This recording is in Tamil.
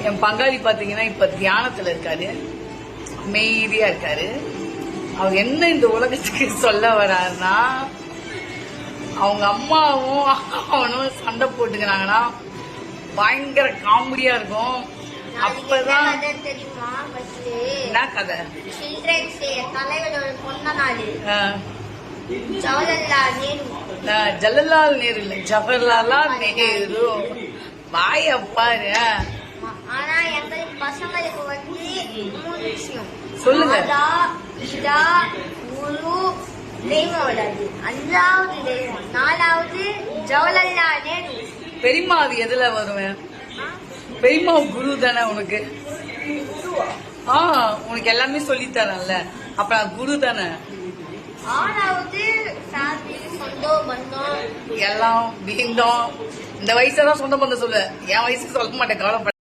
என் பங்காளி பாத்தீங்கன்னா இப்ப தியானத்துல இருக்காரு, அமைதியா இருக்காரு. அவர் என்ன இந்த உலகத்துக்கு சொல்ல வர்றாருன்னா, அவங்க அம்மாவும் அவனும் சண்டை போட்டுக்கிறாங்கன்னா பயங்கர காமெடியா இருக்கும். அப்பதான் என்ன கதை, ஜவஹர்லால் நேரு இல்ல, ஜவஹர்லால் நேரு. வாய பாரு. ஆனா எங்களுக்கு பசங்களுக்கு வந்து 3 விஷயம் சொல்லுங்க. அஞ்சாவது தெய்வம், 4வது ஜவஹர்லால் நேரு. பெரியம்மா அது எதுல வருவேன்? பெரியம்மா குரு தானே உனக்கு? உனக்கு எல்லாமே சொல்லித்தரேன்ல, அப்ப நான் குரு தானே. 6வது சொந்த பந்தம் எல்லாம் பீந்தோம். இந்த வயசுதான் சொந்த பந்தம் சொல்லு, என் வயசுக்கு சொல்ல மாட்டேன், கவலைப்பட.